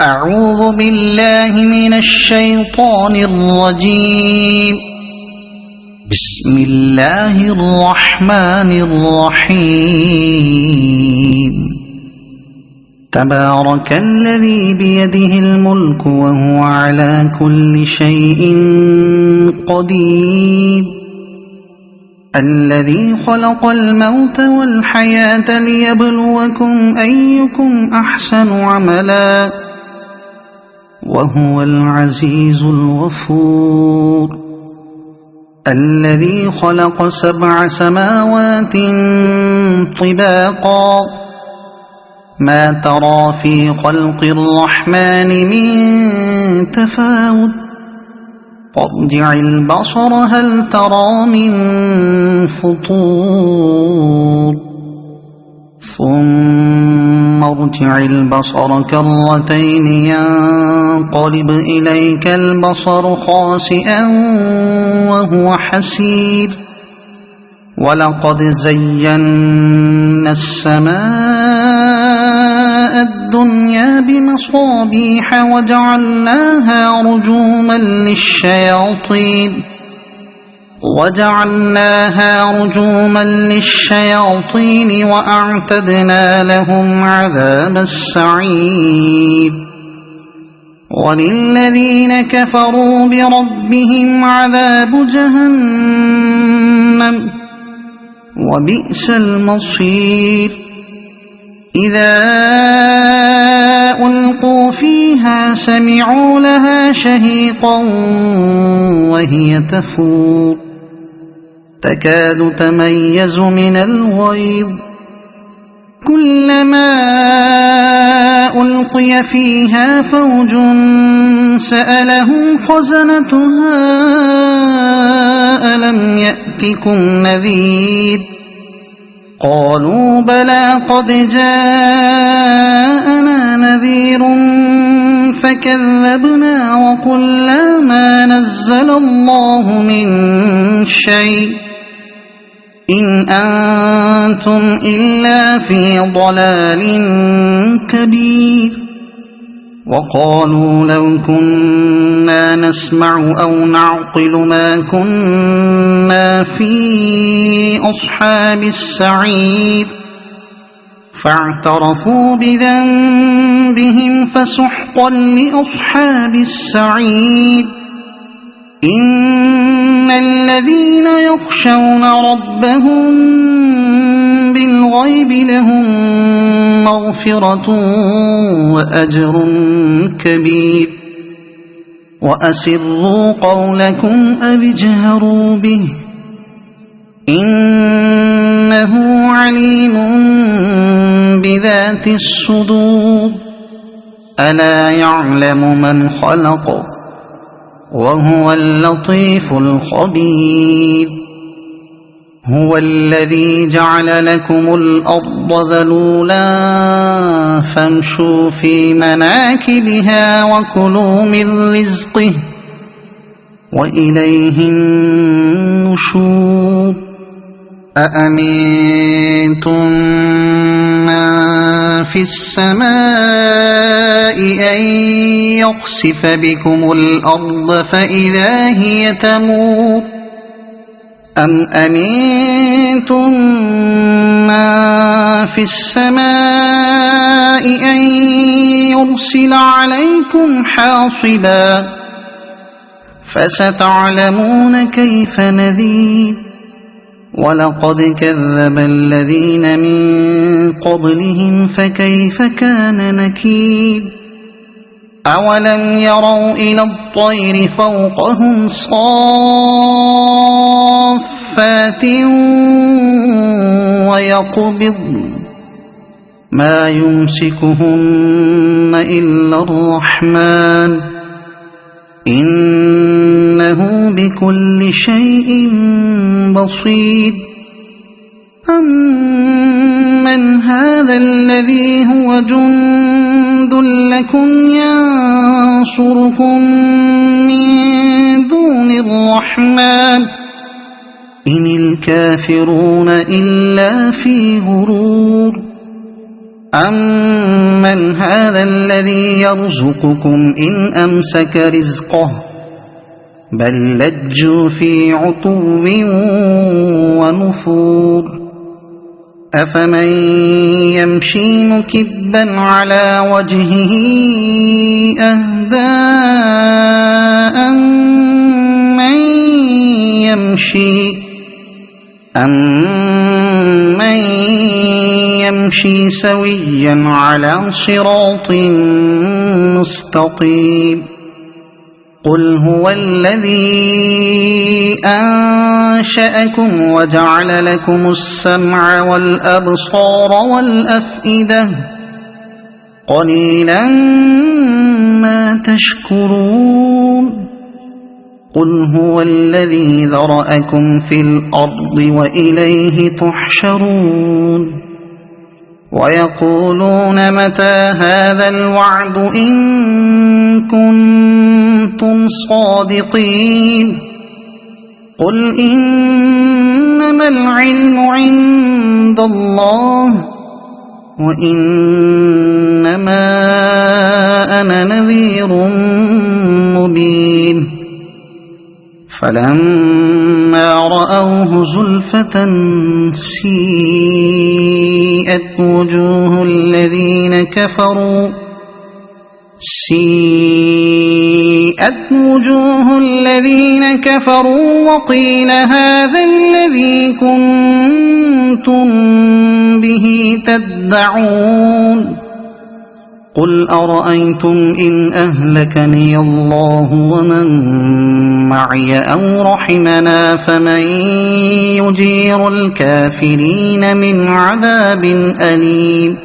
أعوذ بالله من الشيطان الرجيم. بسم الله الرحمن الرحيم. تبارك الذي بيده الملك وهو على كل شيء قدير. الذي خلق الموت والحياة ليبلوكم أيكم أحسن عملا وهو العزيز الغفور. الذي خلق 7 سماوات طباقا ما ترى في خلق الرحمن من تفاوت فارجع البصر هل ترى من فطور ثم ارجع البصر كرتين ينقلب إليك البصر خاسئا وهو حسير. ولقد زينا السماء الدنيا بمصابيح وجعلناها رجوما للشياطين وأعتدنا لهم عذاب السعير. وللذين كفروا بربهم عذاب جهنم وبئس المصير. إذا ألقوا فيها سمعوا لها شهيقا وهي تفور تكاد تميز من الغيظ. كلما ألقي فيها فوج سألهم خزنتها ألم يأتكم نذير قالوا بلى قد جاءنا نذير فكذبنا وقلنا ما نزل الله من شيء إن أنتم إلا في ضلال كبير. وقالوا لو كنا نسمع أو نعقل ما كنا في أصحاب السعير فاعترفوا بذنبهم فسحقا لأصحاب السعير. إن الذين يخشون ربهم بالغيب لهم مغفرة وأجر كبير. وأسروا قولكم أو اجهروا به إنه عليم بذات الصدور. ألا يعلم من خلق وهو اللطيف الخبير. هو الذي جعل لكم الأرض ذلولا فامشوا في مناكبها وكلوا من رزقه وإليه النشور. أأمنتم من في السماء أن يخسف بكم الأرض فإذا هي تمور أم أمنتم من في السماء أن يرسل عليكم حاصبا فستعلمون كيف نذير. ولقد كذب الذين من قبلهم فكيف كان نكير. أولم يروا إلى الطير فوقهم صافات ويقبضن ما يمسكهن إلا الرحمن إنه بكل شيء بصير. أمن هذا الذي هو جند لكم ينصركم من دون الرحمن إن الكافرون إلا في غرور. أمن هذا الذي يرزقكم إن أمسك رزقه بل لجوا في عتو ونفور أفمن يمشي مكبا على وجهه أهدى أمن يمشي سويا على صراط مستقيم قل هو الذي أنشأكم وجعل لكم السمع والأبصار والأفئدة قليلا ما تشكرون قل هو الذي ذرأكم في الأرض وإليه تحشرون ويقولون متى هذا الوعد إن كنتم صادقين قل إنما العلم عند الله وإنما أنا نذير مبين فلما رأوه زلفة سيئت وجوه الذين كفروا وقيل هذا الذي كنتم به تدعون قل أرأيتم إن أهلكني الله ومن معي أو رحمنا فمن يجير الكافرين من عذاب أليم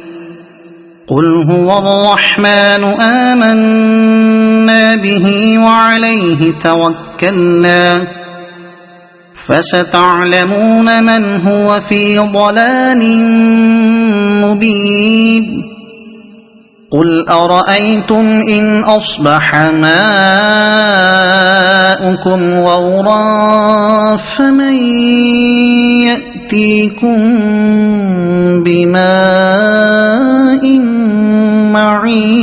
قل هو الرحمن آمنا به وعليه توكلنا فستعلمون من هو في ضلال مبين قل أرأيتم إن أصبح ماؤكم غورا فمن يأتيكم بماء معين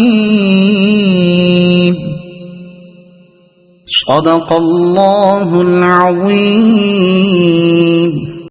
صدق الله العظيم.